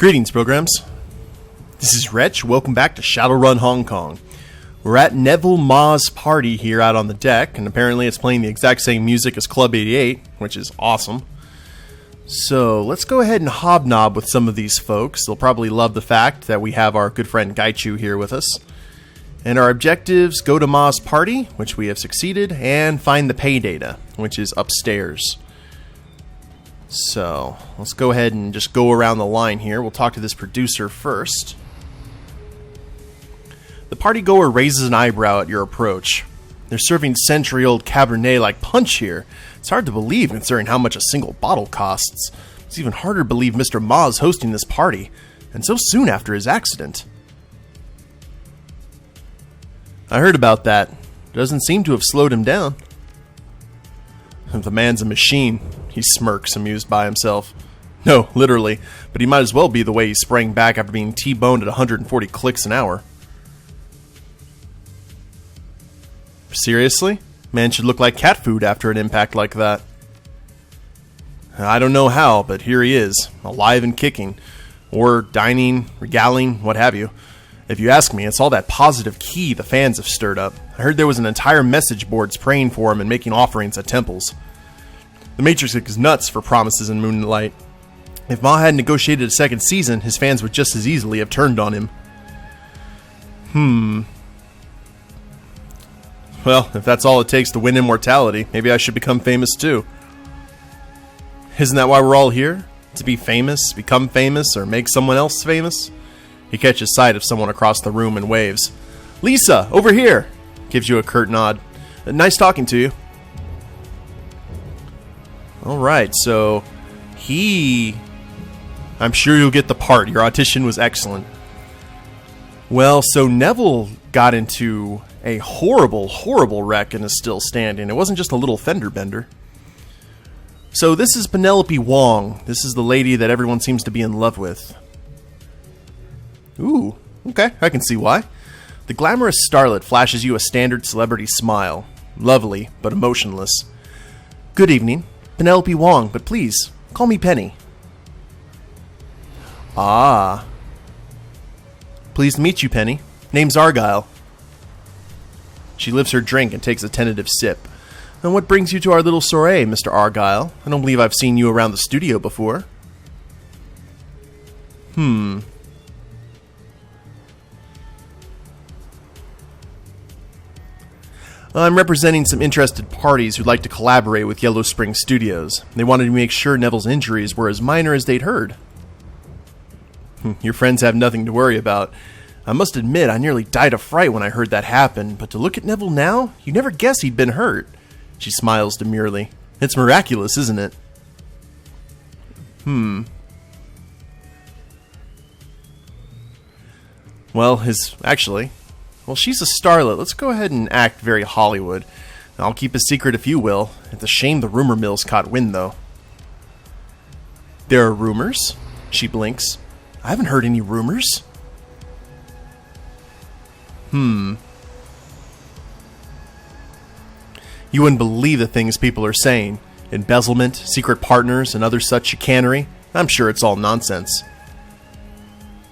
Greetings, programs. This is Wretch. Welcome back to Shadowrun Hong Kong. We're at Neville Ma's party here out on the deck, and apparently it's playing the exact same music as Club 88, which is awesome. So let's go ahead and hobnob with some of these folks. They'll probably love the fact that we have our good friend Gaichu here with us. And our objectives: go to Ma's party, which we have succeeded, and find the pay data, which is upstairs. So let's go ahead and just go around the line here. We'll talk to this producer first. The partygoer raises an eyebrow at your approach. They're serving century-old Cabernet like punch here. It's hard to believe considering how much a single bottle costs. It's even harder to believe Mr. Ma's hosting this party, and so soon after his accident. I heard about that. Doesn't seem to have slowed him down. The man's a machine, he smirks, amused by himself. No, literally, but he might as well be the way he sprang back after being T-boned at 140 clicks an hour. Seriously? Man should look like cat food after an impact like that. I don't know how, but here he is, alive and kicking. Or dining, regaling, what have you. If you ask me, it's all that positive ki the fans have stirred up. I heard there was an entire message boards praying for him and making offerings at temples. The Matrix is nuts for promises in Moonlight. If Ma had negotiated a second season, his fans would just as easily have turned on him. Well, if that's all it takes to win immortality, maybe I should become famous too. Isn't that why we're all here? To be famous, become famous, or make someone else famous? He catches sight of someone across the room and waves. Lisa, over here! Gives you a curt nod. Nice talking to you. Alright, so I'm sure you'll get the part. Your audition was excellent. Well, so Neville got into a horrible, horrible wreck and is still standing. It wasn't just a little fender bender. So this is Penelope Wong. This is the lady that everyone seems to be in love with. Ooh, okay, I can see why. The glamorous starlet flashes you a standard celebrity smile. Lovely, but emotionless. Good evening. Penelope Wong, but please, call me Penny. Ah. Pleased to meet you, Penny. Name's Argyle. She lifts her drink and takes a tentative sip. And what brings you to our little soiree, Mr. Argyle? I don't believe I've seen you around the studio before. I'm representing some interested parties who'd like to collaborate with Yellow Spring Studios. They wanted to make sure Neville's injuries were as minor as they'd heard. Your friends have nothing to worry about. I must admit, I nearly died of fright when I heard that happen, but to look at Neville now, you'd never guess he'd been hurt. She smiles demurely. It's miraculous, isn't it? Well, she's a starlet. Let's go ahead and act very Hollywood. I'll keep a secret if you will. It's a shame the rumor mill's caught wind, though. There are rumors? She blinks. I haven't heard any rumors. You wouldn't believe the things people are saying. Embezzlement, secret partners, and other such chicanery. I'm sure it's all nonsense.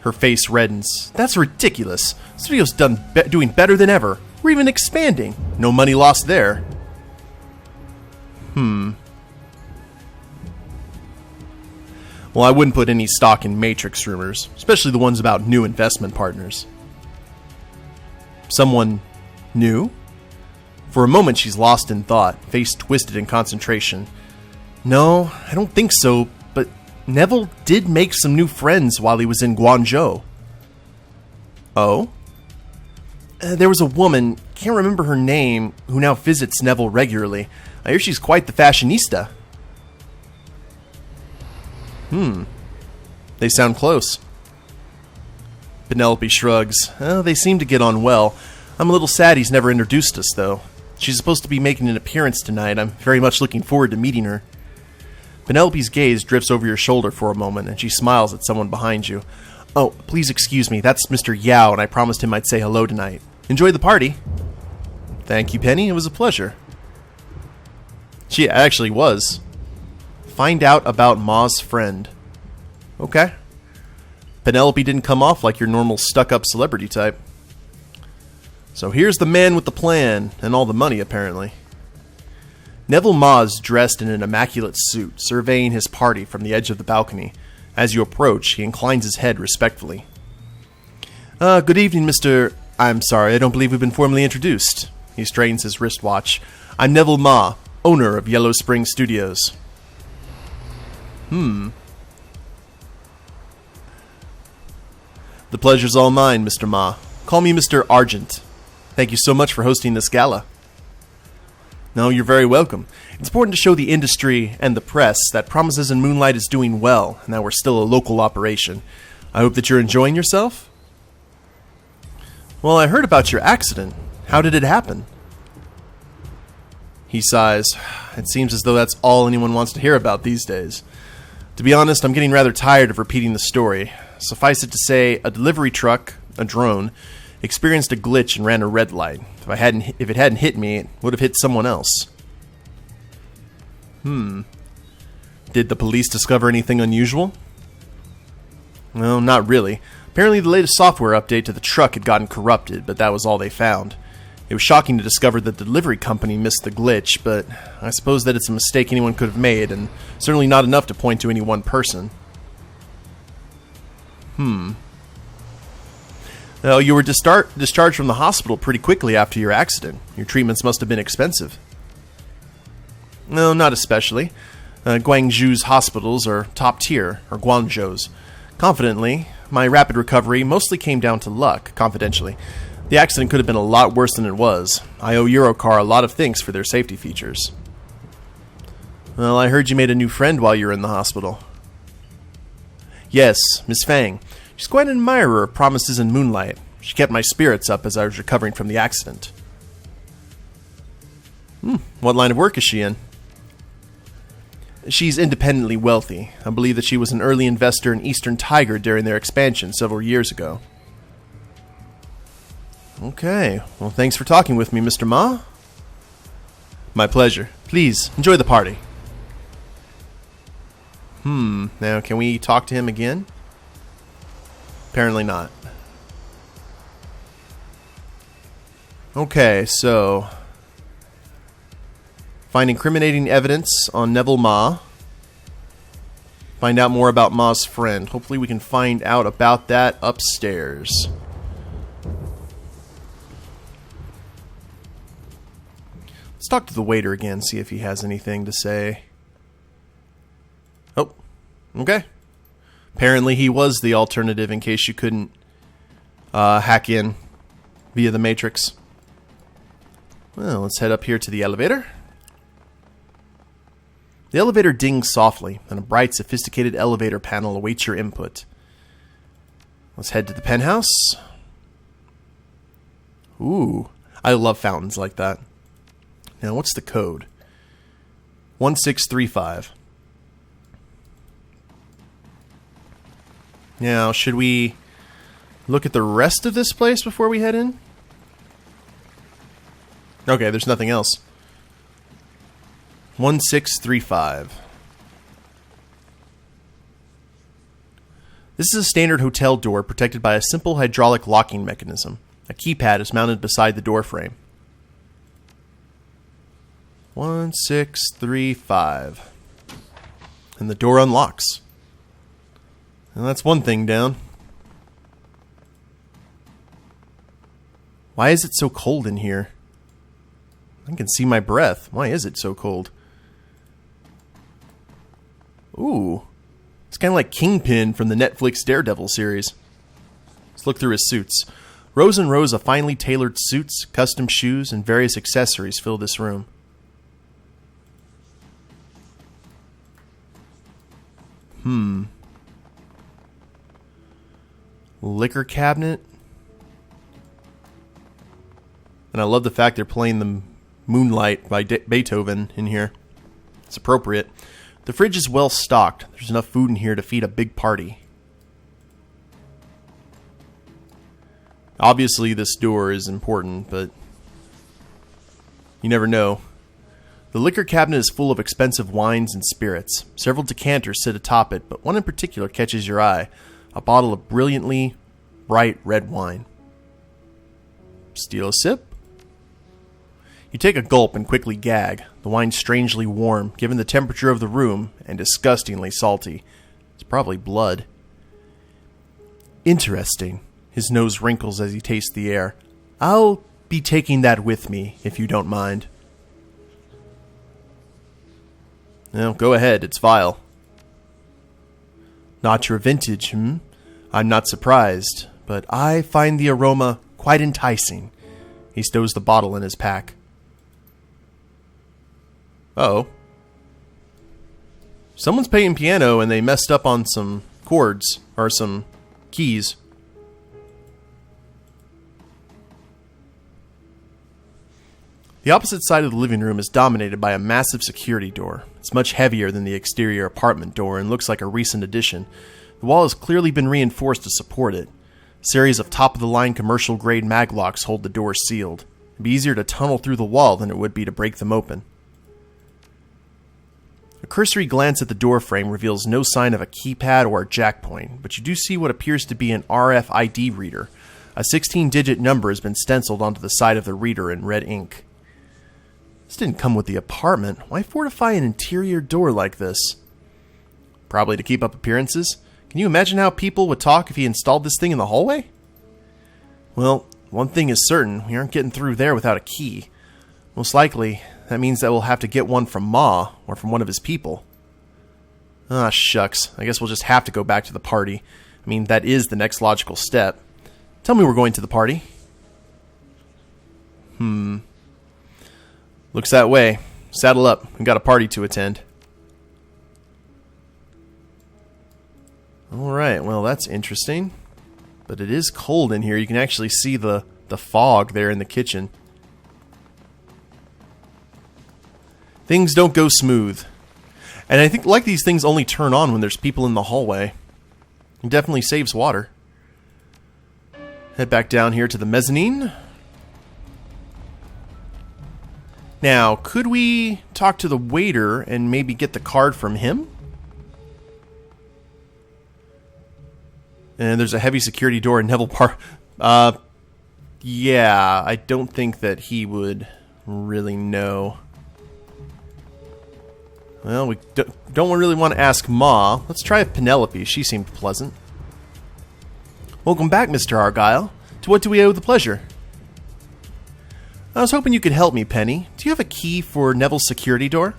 Her face reddens. That's ridiculous. The studio's doing better than ever. We're even expanding. No money lost there. Well, I wouldn't put any stock in Matrix rumors, especially the ones about new investment partners. Someone new? For a moment, she's lost in thought, face twisted in concentration. No, I don't think so, but Neville did make some new friends while he was in Guangzhou. Oh? There was a woman, can't remember her name, who now visits Neville regularly. I hear she's quite the fashionista. They sound close. Penelope shrugs. They seem to get on well. I'm a little sad he's never introduced us, though. She's supposed to be making an appearance tonight. I'm very much looking forward to meeting her. Penelope's gaze drifts over your shoulder for a moment, and she smiles at someone behind you. Oh, please excuse me. That's Mr. Yao, and I promised him I'd say hello tonight. Enjoy the party. Thank you, Penny. It was a pleasure. She actually was. Find out about Ma's friend. Okay. Penelope didn't come off like your normal stuck-up celebrity type. So here's the man with the plan, and all the money, apparently. Neville Ma is dressed in an immaculate suit, surveying his party from the edge of the balcony. As you approach, he inclines his head respectfully. Good evening, Mr. I'm sorry, I don't believe we've been formally introduced. He straightens his wristwatch. I'm Neville Ma, owner of Yellow Spring Studios. The pleasure's all mine, Mr. Ma. Call me Mr. Argent. Thank you so much for hosting this gala. No, you're very welcome. It's important to show the industry and the press that Promises in Moonlight is doing well, and that we're still a local operation. I hope that you're enjoying yourself. Well, I heard about your accident. How did it happen? He sighs. It seems as though that's all anyone wants to hear about these days. To be honest, I'm getting rather tired of repeating the story. Suffice it to say, a delivery truck, a drone, experienced a glitch and ran a red light. If it hadn't hit me, it would have hit someone else. Did the police discover anything unusual? No, not really. Apparently the latest software update to the truck had gotten corrupted, but that was all they found. It was shocking to discover that the delivery company missed the glitch, but I suppose that it's a mistake anyone could have made, and certainly not enough to point to any one person. Well, you were discharged from the hospital pretty quickly after your accident. Your treatments must have been expensive. No, not especially. Guangzhou's hospitals are top tier, or Guangzhou's. Confidently, my rapid recovery mostly came down to luck, confidentially. The accident could have been a lot worse than it was. I owe Eurocar a lot of thanks for their safety features. Well, I heard you made a new friend while you were in the hospital. Yes, Miss Fang. She's quite an admirer of Promises in Moonlight. She kept my spirits up as I was recovering from the accident. What line of work is she in? She's independently wealthy. I believe that she was an early investor in Eastern Tiger during their expansion several years ago. Okay, well, thanks for talking with me, Mr. Ma. My pleasure. Please, enjoy the party. Now, can we talk to him again? Apparently not. Okay, so find incriminating evidence on Neville Ma. Find out more about Ma's friend. Hopefully we can find out about that upstairs. Let's talk to the waiter again, see if he has anything to say. Oh, okay. Apparently he was the alternative in case you couldn't hack in via the Matrix. Well, let's head up here to the elevator. The elevator dings softly, and a bright, sophisticated elevator panel awaits your input. Let's head to the penthouse. Ooh, I love fountains like that. Now, what's the code? 1635. Now, should we look at the rest of this place before we head in? Okay, there's nothing else. 1635. This is a standard hotel door protected by a simple hydraulic locking mechanism. A keypad is mounted beside the door frame. 1635. And the door unlocks. And that's one thing down. Why is it so cold in here? I can see my breath. Why is it so cold? Ooh. It's kind of like Kingpin from the Netflix Daredevil series. Let's look through his suits. Rows and rows of finely tailored suits, custom shoes, and various accessories fill this room. Liquor cabinet. And I love the fact they're playing the Moonlight by Beethoven in here. It's appropriate. The fridge is well stocked. There's enough food in here to feed a big party. Obviously this door is important, but you never know. The liquor cabinet is full of expensive wines and spirits. Several decanters sit atop it, but one in particular catches your eye. a bottle of brilliantly bright red wine. Steal a sip? You take a gulp and quickly gag. The wine's strangely warm, given the temperature of the room, and disgustingly salty. It's probably blood. Interesting. His nose wrinkles as he tastes the air. I'll be taking that with me, if you don't mind. Well, go ahead, it's vile. Not your vintage, I'm not surprised, but I find the aroma quite enticing. He stows the bottle in his pack. Uh-oh. Someone's playing piano and they messed up on some chords, or some keys. The opposite side of the living room is dominated by a massive security door. It's much heavier than the exterior apartment door and looks like a recent addition. The wall has clearly been reinforced to support it. A series of top-of-the-line commercial-grade maglocks hold the door sealed. It'd be easier to tunnel through the wall than it would be to break them open. A cursory glance at the door frame reveals no sign of a keypad or a jack point, but you do see what appears to be an RFID reader. A 16-digit number has been stenciled onto the side of the reader in red ink. This didn't come with the apartment. Why fortify an interior door like this? Probably to keep up appearances. Can you imagine how people would talk if he installed this thing in the hallway? Well, one thing is certain. We aren't getting through there without a key. Most likely, that means that we'll have to get one from Ma, or from one of his people. Ah, shucks. I guess we'll just have to go back to the party. I mean, that is the next logical step. Tell me we're going to the party. Looks that way. Saddle up. We've got a party to attend. Alright, well that's interesting. But it is cold in here. You can actually see the fog there in the kitchen. Things don't go smooth. And I think like these things only turn on when there's people in the hallway. It definitely saves water. Head back down here to the mezzanine. Now, could we talk to the waiter and maybe get the card from him? And there's a heavy security door in Neville Park. Yeah, I don't think that he would really know. Well, we don't really want to ask Ma. Let's try Penelope. She seemed pleasant. Welcome back, Mr. Argyle. To what do we owe the pleasure? I was hoping you could help me, Penny. Do you have a key for Neville's security door?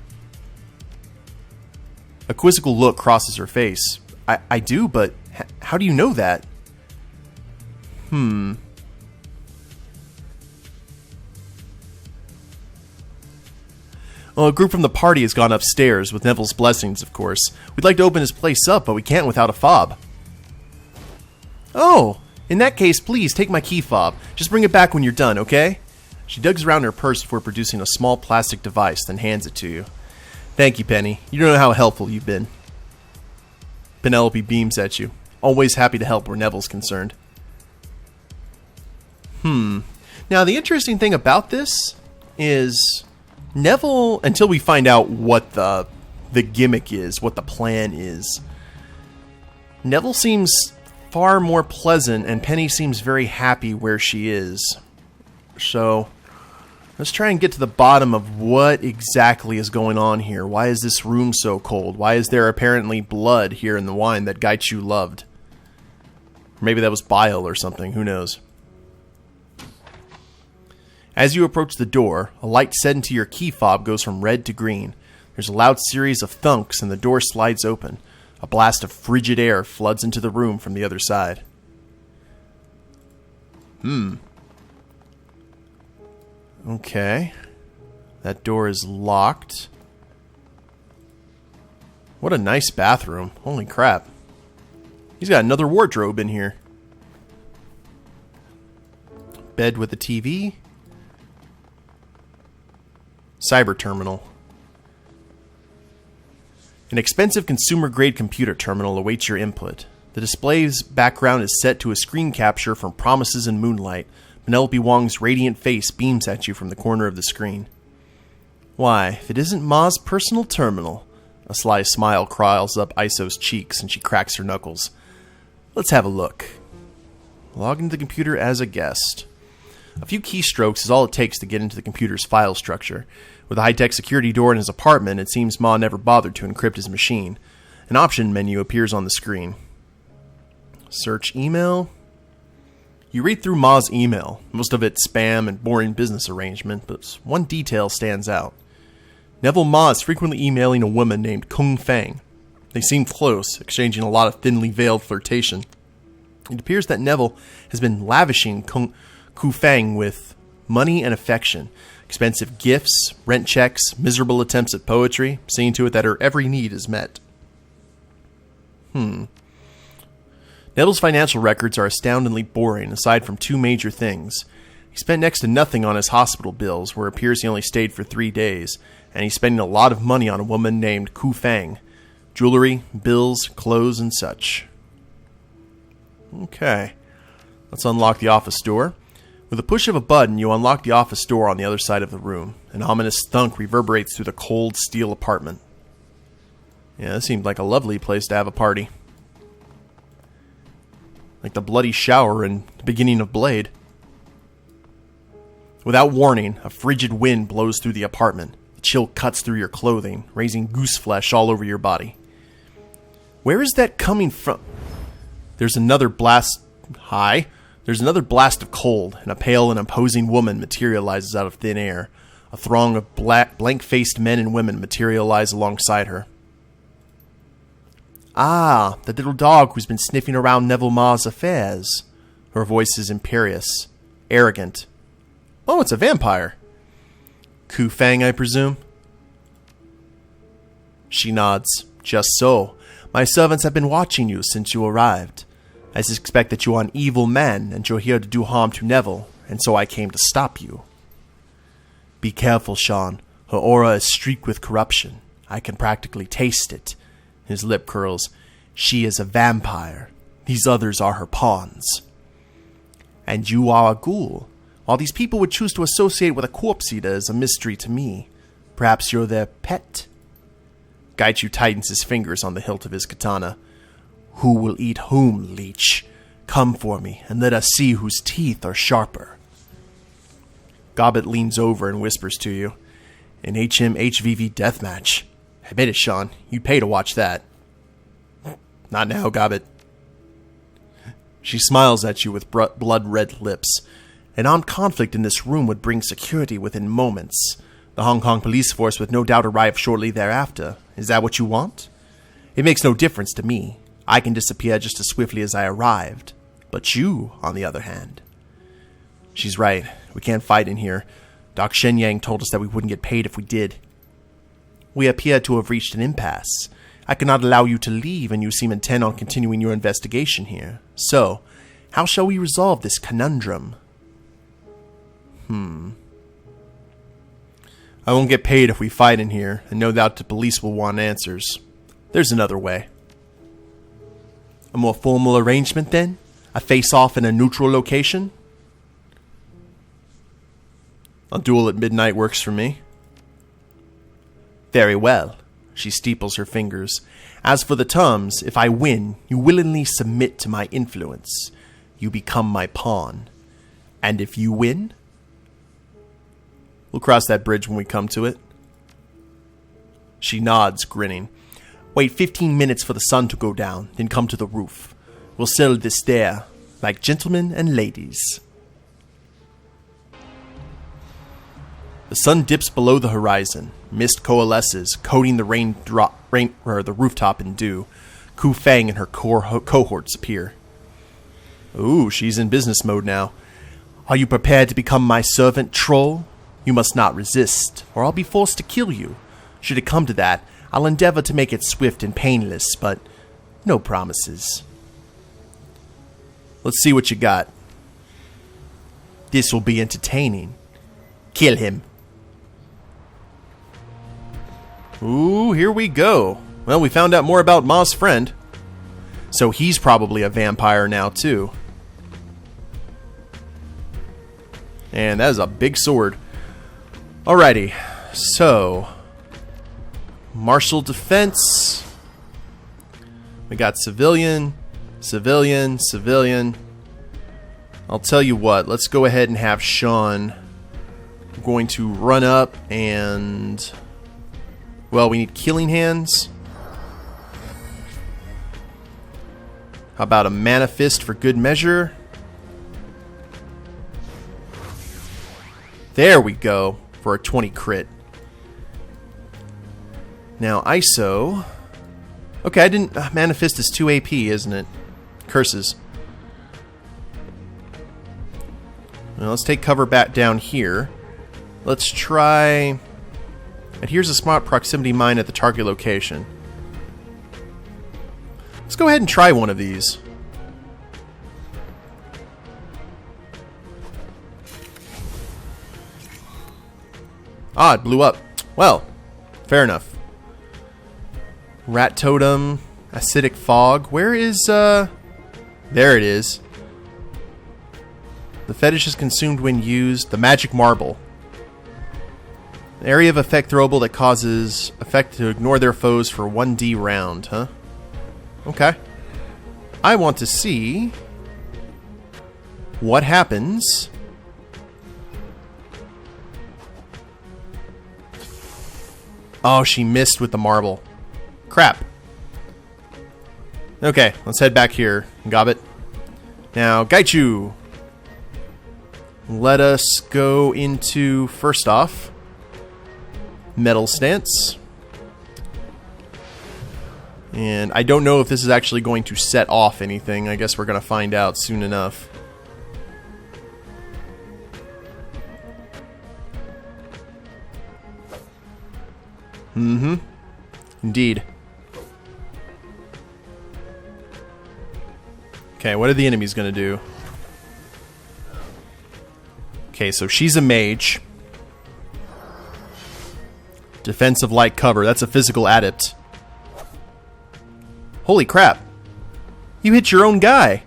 A quizzical look crosses her face. I do, but how do you know that? Well, a group from the party has gone upstairs, with Neville's blessings, of course. We'd like to open his place up, but we can't without a fob. Oh, in that case, please take my key fob. Just bring it back when you're done, okay? She digs around her purse before producing a small plastic device, then hands it to you. Thank you, Penny. You don't know how helpful you've been. Penelope beams at you. Always happy to help where Neville's concerned. Now, the interesting thing about this is Neville, until we find out what the gimmick is, what the plan is, Neville seems far more pleasant, and Penny seems very happy where she is. So, let's try and get to the bottom of what exactly is going on here. Why is this room so cold? Why is there apparently blood here in the wine that Gaichu loved? Maybe that was bile or something, who knows. As you approach the door, a light set into your key fob goes from red to green. There's a loud series of thunks and the door slides open. A blast of frigid air floods into the room from the other side. Okay. That door is locked. What a nice bathroom. Holy crap. He's got another wardrobe in here. Bed with a TV. Cyber terminal. An expensive consumer-grade computer terminal awaits your input. The display's background is set to a screen capture from Promises in Moonlight. Penelope Wong's radiant face beams at you from the corner of the screen. Why, if it isn't Ma's personal terminal. A sly smile crawls up Iso's cheeks and she cracks her knuckles. Let's have a look. Log into the computer as a guest. A few keystrokes is all it takes to get into the computer's file structure. With a high-tech security door in his apartment, it seems Ma never bothered to encrypt his machine. An option menu appears on the screen. Search email. You read through Ma's email, most of it spam and boring business arrangement, but one detail stands out. Neville Ma is frequently emailing a woman named Koo Fang. They seem close, exchanging a lot of thinly veiled flirtation. It appears that Neville has been lavishing Koo Fang with money and affection, expensive gifts, rent checks, miserable attempts at poetry, seeing to it that her every need is met. Neville's financial records are astoundingly boring, aside from two major things. He spent next to nothing on his hospital bills, where it appears he only stayed for 3 days, and he's spending a lot of money on a woman named Koo Fang. Jewelry, bills, clothes, and such. Okay. Let's unlock the office door. With a push of a button, you unlock the office door on the other side of the room. An ominous thunk reverberates through the cold steel apartment. Yeah, this seemed like a lovely place to have a party. Like the bloody shower in the beginning of Blade. Without warning, a frigid wind blows through the apartment. The chill cuts through your clothing, raising goose flesh all over your body. Where is that coming from? There's another blast of cold, and a pale and imposing woman materializes out of thin air. A throng of blank-faced men and women materialize alongside her. Ah, the little dog who's been sniffing around Neville Ma's affairs. Her voice is imperious, arrogant. Oh, it's a vampire. Koo Fang, I presume? She nods. Just so. My servants have been watching you since you arrived. I suspect that you are an evil man and you're here to do harm to Neville, and so I came to stop you. Be careful, Sean. Her aura is streaked with corruption. I can practically taste it. His lip curls. She is a vampire. These others are her pawns. And you are a ghoul. While these people would choose to associate with a corpse eater is a mystery to me. Perhaps you're their pet? Gaichu tightens his fingers on the hilt of his katana. Who will eat whom, leech? Come for me, and let us see whose teeth are sharper. Gobbet leans over and whispers to you. An HM-HVV deathmatch. Admit it, Sean. You'd pay to watch that. Not now, Gobbet. She smiles at you with blood-red lips. An armed conflict in this room would bring security within moments. The Hong Kong police force would no doubt arrive shortly thereafter. Is that what you want? It makes no difference to me. I can disappear just as swiftly as I arrived. But you, on the other hand. She's right. We can't fight in here. Doc Shenyang told us that we wouldn't get paid if we did. We appear to have reached an impasse. I cannot allow you to leave, and you seem intent on continuing your investigation here. So, how shall we resolve this conundrum? I won't get paid if we fight in here, and no doubt the police will want answers. There's another way. A more formal arrangement, then? A face-off in a neutral location? A duel at midnight works for me. Very well. She steeples her fingers. As for the terms, if I win, you willingly submit to my influence. You become my pawn. And if you win? We'll cross that bridge when we come to it. She nods, grinning. Wait 15 minutes for the sun to go down, then come to the roof. We'll settle this there, like gentlemen and ladies. The sun dips below the horizon. Mist coalesces, coating the the rooftop in dew. Koo Fang and her cohorts appear. Ooh, she's in business mode now. Are you prepared to become my servant, troll? You must not resist, or I'll be forced to kill you. Should it come to that, I'll endeavor to make it swift and painless, but no promises. Let's see what you got. This will be entertaining. Kill him. Ooh, here we go. Well, we found out more about Ma's friend. So he's probably a vampire now, too. And that is a big sword. Alrighty, so martial defense. We got civilian, Civilian, civilian. I'll tell you what, let's go ahead and have Sean. I'm going to run up and... Well, we need Killing Hands. How about a Mana Fist for good measure? There we go, for a 20 crit. Now, ISO... Okay, I didn't... Mana Fist is 2 AP, isn't it? Curses. Now, let's take cover back down here. Let's try... Adheres a smart proximity mine at the target location. Let's go ahead and try one of these. Ah, it blew up. Well, fair enough. Rat Totem, Acidic Fog. Where is, There it is. The fetish is consumed when used. The Magic Marble. An area of effect throwable that causes effect to ignore their foes for 1D round, huh? Okay. I want to see what happens Oh, she missed with the marble. Crap. Okay, let's head back here. Gobbit. Now, Gaichu. Let us go into, first off, Metal Stance. And I don't know if this is actually going to set off anything. I guess we're going to find out soon enough. Mm-hmm. Indeed. Okay, what are the enemies going to do? Okay, so she's a mage. Defensive light cover. That's a physical adept. Holy crap. You hit your own guy.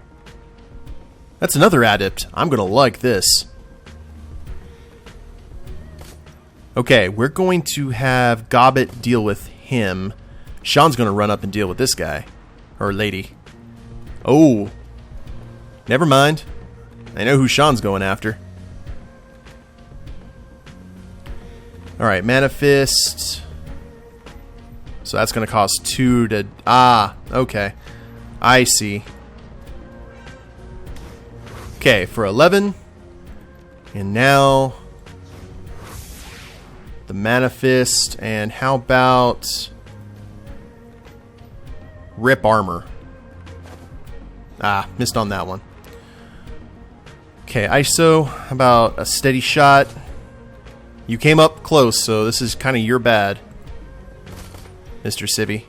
That's another adept. I'm going to like this. Okay, we're going to have Gobbit deal with him. Sean's going to run up and deal with this guy. Or lady. Oh. Never mind. I know who Sean's going after. Alright, Mana Fist. So that's going to cost 2 to... Ah, okay. I see. Okay, for 11. And now... the Mana Fist. And how about... Rip Armor. Ah, missed on that one. Okay, ISO. How about a Steady Shot? You came up close, so this is kind of your bad, Mr. Sibby.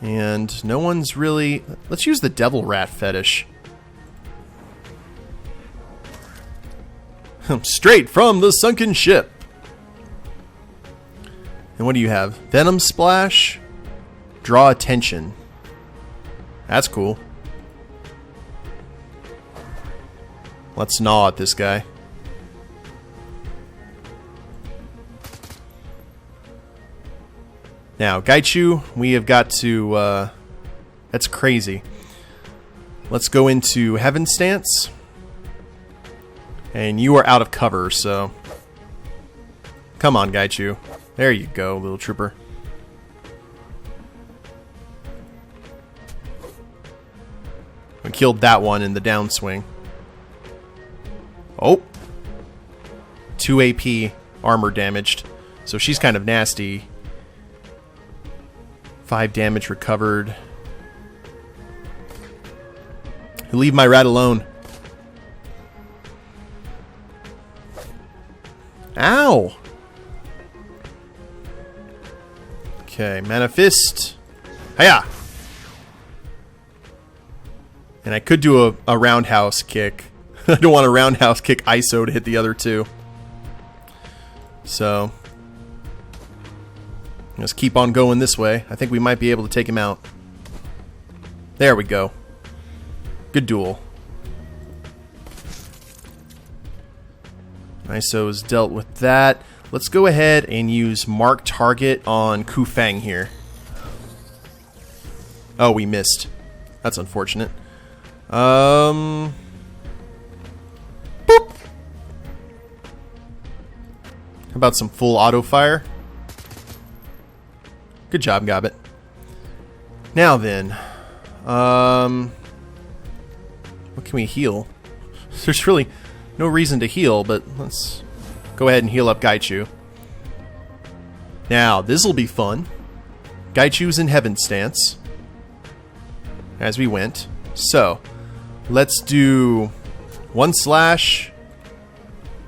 And no one's really... Let's use the Devil Rat Fetish. Straight from the sunken ship. And what do you have? Venom Splash. Draw attention. That's cool. Let's gnaw at this guy. Now, Gaichu, we have got to... that's crazy. Let's go into Heaven Stance. And you are out of cover, so... Come on, Gaichu. There you go, little trooper. We killed that one in the downswing. Oh! 2 AP armor damaged. So she's kind of nasty. 5 damage recovered. Leave my rat alone. Ow! Okay, Mana Fist. Hiya! And I could do a roundhouse kick. I don't want a roundhouse kick ISO to hit the other two. So, let's keep on going this way. I think we might be able to take him out. There we go. Good duel. ISO's dealt with that. let's go ahead and use mark target on Koo Fang here. Oh, we missed. That's unfortunate. Boop. How about some full auto fire? Good job, Gobbit. Now then, what can we heal? There's really no reason to heal, but let's go ahead and heal up Gaichu. Now, this'll be fun. Gaichu's in Heaven stance as we went. So, let's do 1 slash.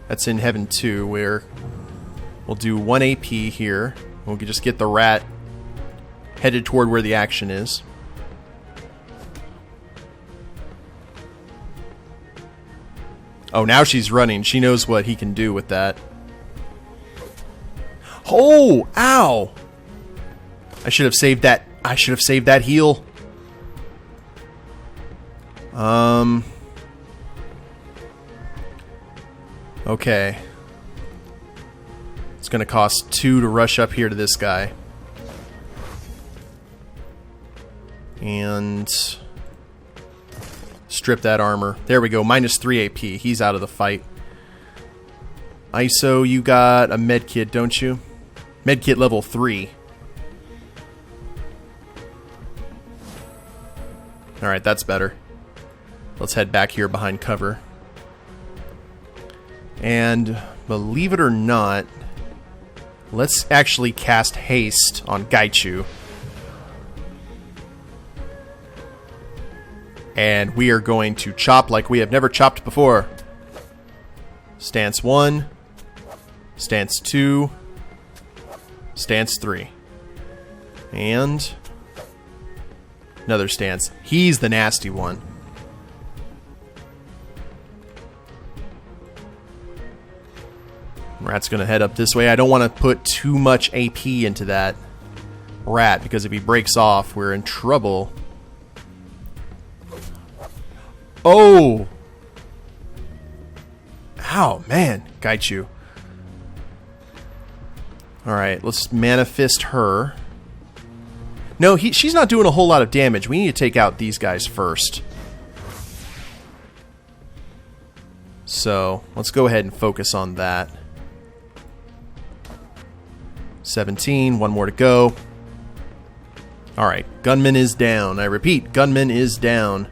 That's in Heaven 2, where we'll do 1 AP here. We'll just get the rat headed toward where the action is. Oh, now she's running. She knows what he can do with that. Oh, ow! I should have saved that. I should have saved that heal. Okay. It's gonna cost 2 to rush up here to this guy. And strip that armor. There we go. Minus 3 AP. He's out of the fight. ISO, you got a medkit, don't you? Medkit level 3. Alright, that's better. Let's head back here behind cover. And believe it or not, let's actually cast haste on Gaichu. And we are going to chop like we have never chopped before. Stance 1. Stance 2. Stance 3. And another stance. He's the nasty one. Rat's going to head up this way. I don't want to put too much AP into that rat, because if he breaks off, we're in trouble. Oh! Ow, man. Gaichu. Alright, let's manifest her. No, she's not doing a whole lot of damage. We need to take out these guys first. So, let's go ahead and focus on that. 17, one more to go. Alright, gunman is down. I repeat, gunman is down.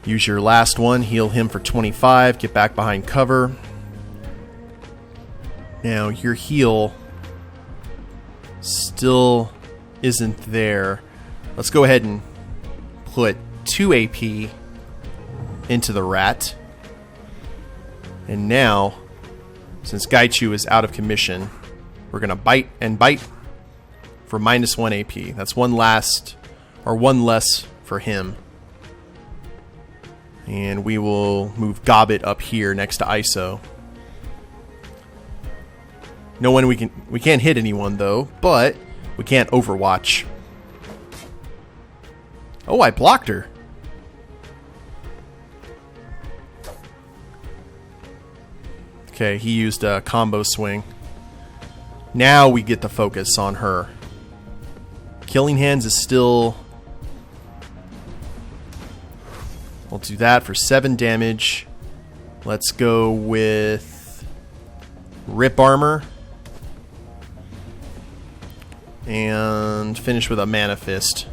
Use your last one, heal him for 25, get back behind cover. Now, your heal still isn't there. Let's go ahead and put 2 AP into the rat. And now, since Gaichu is out of commission, we're going to bite and bite for minus 1 AP. That's one less for him. And we will move Gobbit up here next to ISO. No one we can't hit anyone though, but we can't overwatch. Oh, I blocked her. Okay, he used a combo swing. Now we get the focus on her. Killing Hands is still... We'll do that for 7 damage. Let's go with Rip Armor. And finish with a Mana Fist.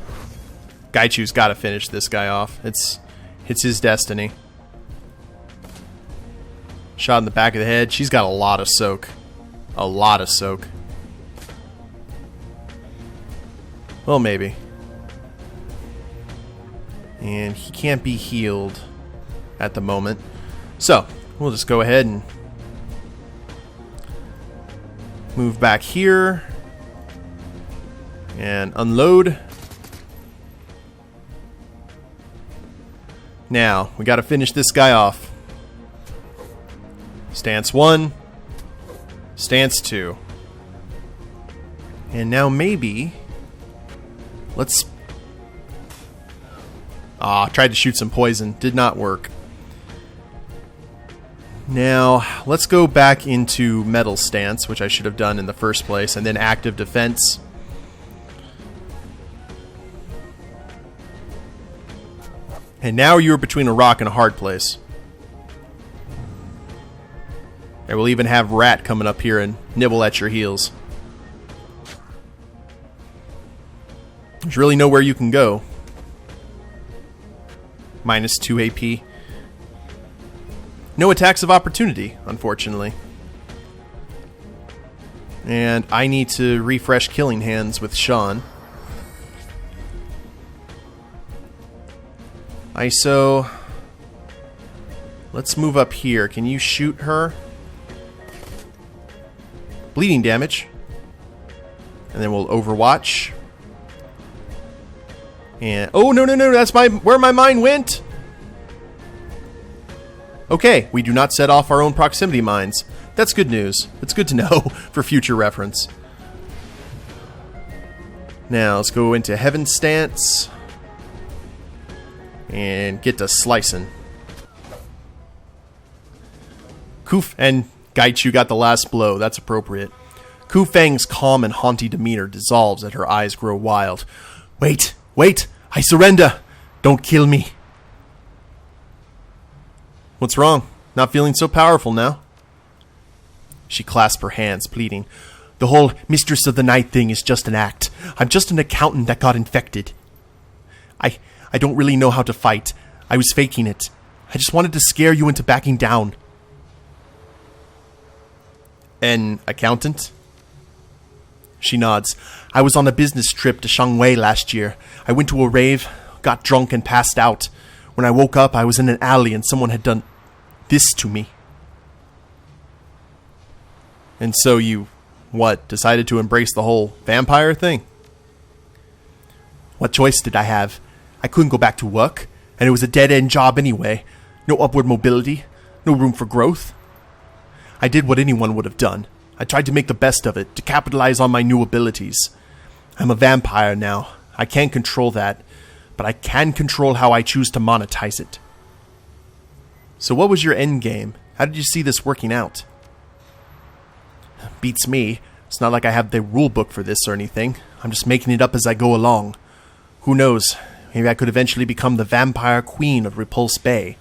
Gaichu's got to finish this guy off. It's his destiny. Shot in the back of the head. She's got a lot of soak. A lot of soak. Well, maybe. And he can't be healed at the moment. So, we'll just go ahead and move back here. And unload. Now, we got to finish this guy off. Stance 1. Stance 2. And now maybe... Let's... tried to shoot some poison. Did not work. Now, let's go back into metal stance, which I should have done in the first place, and then active defense. And now you're between a rock and a hard place. And we'll even have Rat coming up here and nibble at your heels. There's really nowhere you can go. Minus 2 AP. No attacks of opportunity, unfortunately. And I need to refresh Killing Hands with Sean. ISO. Let's move up here. Can you shoot her? Bleeding damage. And then we'll Overwatch. And oh, no, that's where my mind went. Okay, we do not set off our own proximity mines. That's good news. It's good to know for future reference. Now, let's go into Heaven Stance. And get to slicing. And Gaichu got the last blow. That's appropriate. Koo Fang's calm and haughty demeanor dissolves as her eyes grow wild. Wait! I surrender! Don't kill me! What's wrong? Not feeling so powerful now? She clasped her hands, pleading. The whole Mistress of the Night thing is just an act. I'm just an accountant that got infected. I don't really know how to fight. I was faking it. I just wanted to scare you into backing down. An accountant? She nods. I was on a business trip to Shanghai last year. I went to a rave, got drunk and passed out. When I woke up, I was in an alley and someone had done this to me. And so you, decided to embrace the whole vampire thing? What choice did I have? I couldn't go back to work, and it was a dead-end job anyway. No upward mobility, no room for growth. I did what anyone would have done. I tried to make the best of it, to capitalize on my new abilities. I'm a vampire now. I can't control that, but I can control how I choose to monetize it. So what was your end game? How did you see this working out? Beats me. It's not like I have the rule book for this or anything. I'm just making it up as I go along. Who knows? Maybe I could eventually become the vampire queen of Repulse Bay.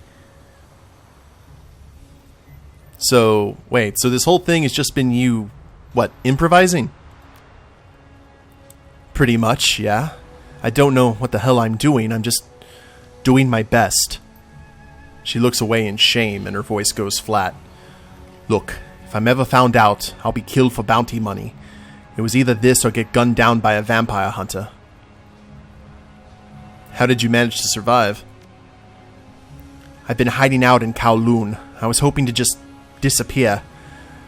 So, wait, so this whole thing has just been you, improvising? Pretty much, yeah. I don't know what the hell I'm doing, I'm just doing my best. She looks away in shame and her voice goes flat. Look, if I'm ever found out, I'll be killed for bounty money. It was either this or get gunned down by a vampire hunter. How did you manage to survive? I've been hiding out in Kowloon. I was hoping to just disappear.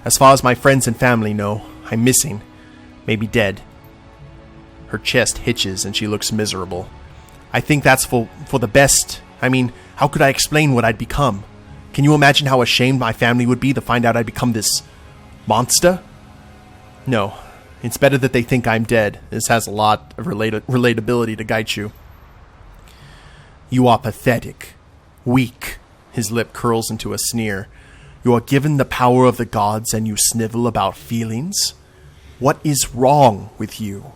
As far as my friends and family know, I'm missing. Maybe dead. Her chest hitches and she looks miserable. I think that's for the best. I mean, how could I explain what I'd become? Can you imagine how ashamed my family would be to find out I'd become this monster? No. It's better that they think I'm dead. This has a lot of relatability to Gaichu. You are pathetic. Weak. His lip curls into a sneer. You are given the power of the gods and you snivel about feelings? What is wrong with you?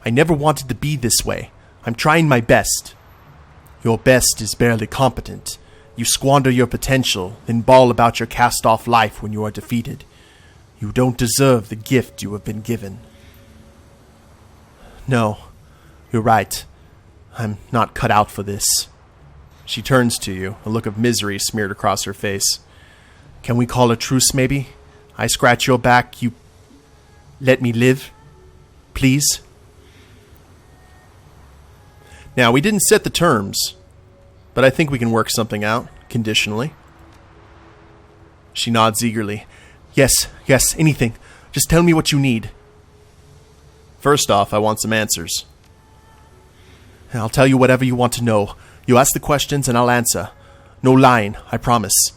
I never wanted to be this way. I'm trying my best. Your best is barely competent. You squander your potential, then bawl about your cast-off life when you are defeated. You don't deserve the gift you have been given. No, you're right. I'm not cut out for this. She turns to you, a look of misery smeared across her face. Can we call a truce, maybe? I scratch your back, you let me live? Please? Now, we didn't set the terms, but I think we can work something out, conditionally. She nods eagerly. Yes, anything. Just tell me what you need. First off, I want some answers. I'll tell you whatever you want to know. You ask the questions and I'll answer. No lying, I promise.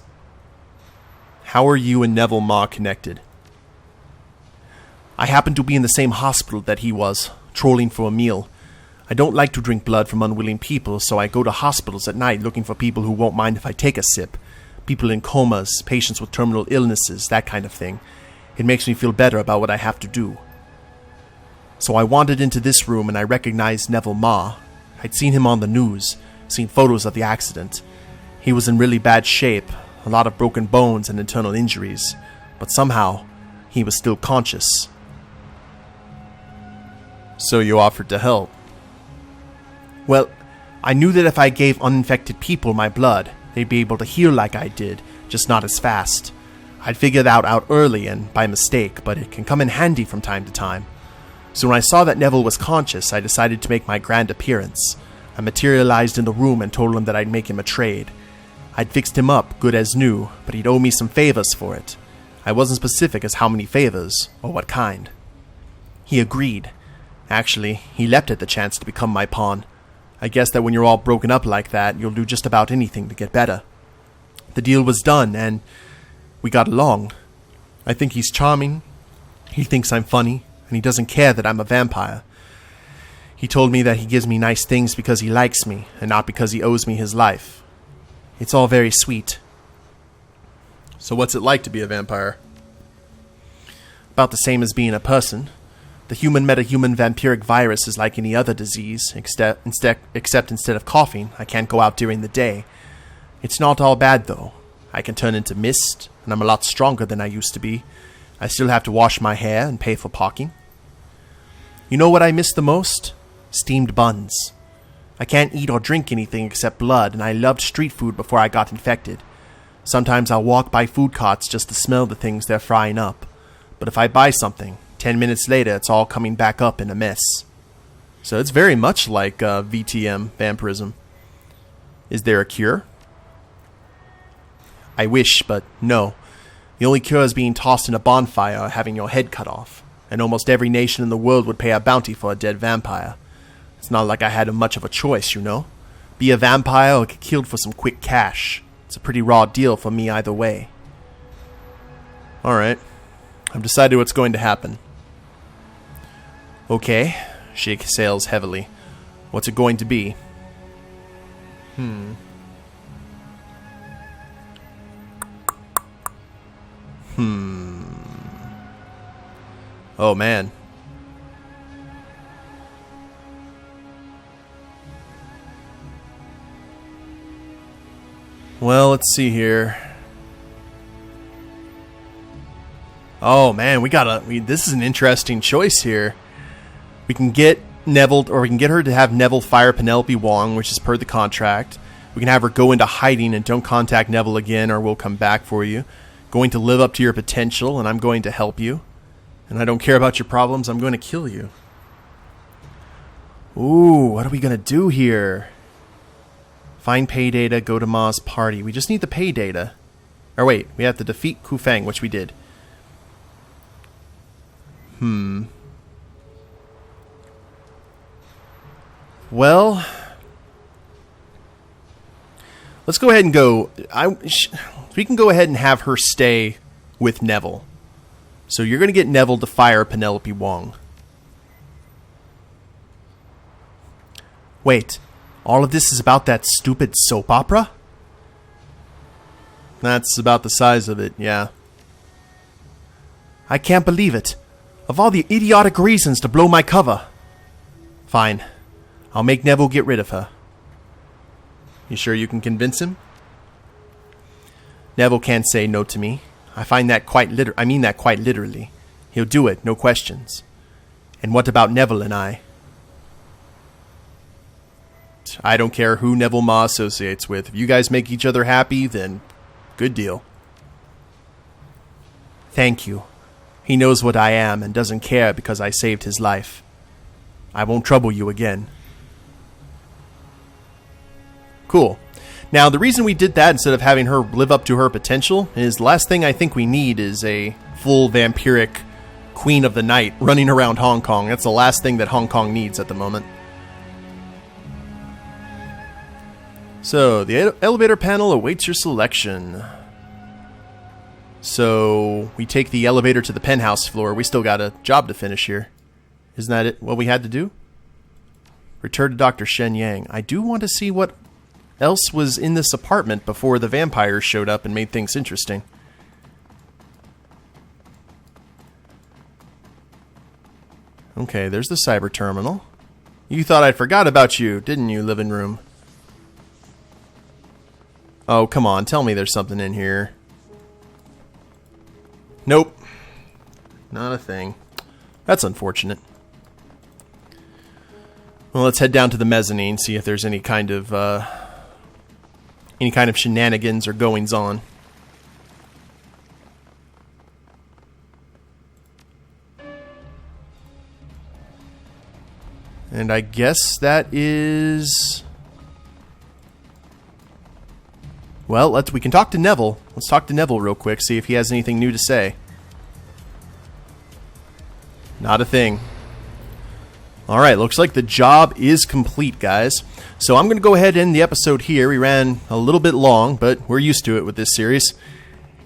How are you and Neville Ma connected? I happened to be in the same hospital that he was, trolling for a meal. I don't like to drink blood from unwilling people, so I go to hospitals at night looking for people who won't mind if I take a sip. People in comas, patients with terminal illnesses, that kind of thing. It makes me feel better about what I have to do. So I wandered into this room and I recognized Neville Ma. I'd seen him on the news, seen photos of the accident. He was in really bad shape, a lot of broken bones and internal injuries, but somehow he was still conscious. So you offered to help? Well, I knew that if I gave uninfected people my blood, they'd be able to heal like I did, just not as fast. I'd figured that out early and by mistake, but it can come in handy from time to time. So when I saw that Neville was conscious, I decided to make my grand appearance. I materialized in the room and told him that I'd make him a trade. I'd fixed him up, good as new, but he'd owe me some favors for it. I wasn't specific as how many favors, or what kind. He agreed. Actually, he leapt at the chance to become my pawn. I guess that when you're all broken up like that, you'll do just about anything to get better. The deal was done, and we got along. I think he's charming. He thinks I'm funny, and he doesn't care that I'm a vampire. He told me that he gives me nice things because he likes me, and not because he owes me his life. It's all very sweet. So what's it like to be a vampire? About the same as being a person. The human metahuman vampiric virus is like any other disease, except instead of coughing, I can't go out during the day. It's not all bad, though. I can turn into mist, and I'm a lot stronger than I used to be. I still have to wash my hair and pay for parking. You know what I miss the most? Steamed buns. I can't eat or drink anything except blood, and I loved street food before I got infected. Sometimes I'll walk by food carts just to smell the things they're frying up. But if I buy something, 10 minutes later it's all coming back up in a mess. So it's very much like VTM, vampirism. Is there a cure? I wish, but no. The only cure is being tossed in a bonfire or having your head cut off. And almost every nation in the world would pay a bounty for a dead vampire. It's not like I had much of a choice, you know? Be a vampire or get killed for some quick cash. It's a pretty raw deal for me either way. Alright. I've decided what's going to happen. Okay. She exhales heavily. What's it going to be? Oh, man. Well, let's see here. Oh, man, this is an interesting choice here. We can get Neville, or we can get her to have Neville fire Penelope Wong, which is per the contract. We can have her go into hiding and don't contact Neville again, or we'll come back for you. Going to live up to your potential, and I'm going to help you. And I don't care about your problems, I'm going to kill you. Ooh, what are we going to do here? Find pay data, go to Ma's party. We just need the pay data. Or wait, we have to defeat Koo Fang, which we did. Well, let's go ahead and go. We can go ahead and have her stay with Neville. So you're going to get Neville to fire Penelope Wong. Wait, all of this is about that stupid soap opera? That's about the size of it, yeah. I can't believe it. Of all the idiotic reasons to blow my cover. Fine. I'll make Neville get rid of her. You sure you can convince him? Neville can't say no to me. I mean that quite literally. He'll do it, no questions. And what about Neville and I? I don't care who Neville Ma associates with. If you guys make each other happy, then good deal. Thank you. He knows what I am and doesn't care because I saved his life. I won't trouble you again. Cool. Now, the reason we did that instead of having her live up to her potential is the last thing I think we need is a full vampiric Queen of the Night running around Hong Kong. That's the last thing that Hong Kong needs at the moment. So, the elevator panel awaits your selection. So, we take the elevator to the penthouse floor. We still got a job to finish here. Isn't that it? What we had to do? Return to Dr. Shen Yang. I do want to see what else was in this apartment before the vampires showed up and made things interesting. Okay, there's the cyber terminal. You thought I forgot about you, didn't you, living room? Oh, come on, tell me there's something in here. Nope. Not a thing. That's unfortunate. Well, let's head down to the mezzanine, see if there's any kind of shenanigans or goings on. And I guess that is... Well, we can talk to Neville. Let's talk to Neville real quick, see if he has anything new to say. Not a thing. Alright, looks like the job is complete, guys. So I'm going to go ahead and end the episode here. We ran a little bit long, but we're used to it with this series.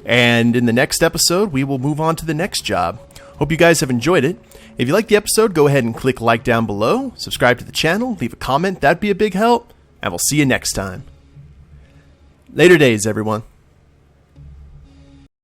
And in the next episode, we will move on to the next job. Hope you guys have enjoyed it. If you liked the episode, go ahead and click like down below, subscribe to the channel, leave a comment, that'd be a big help, and we'll see you next time. Later days, everyone.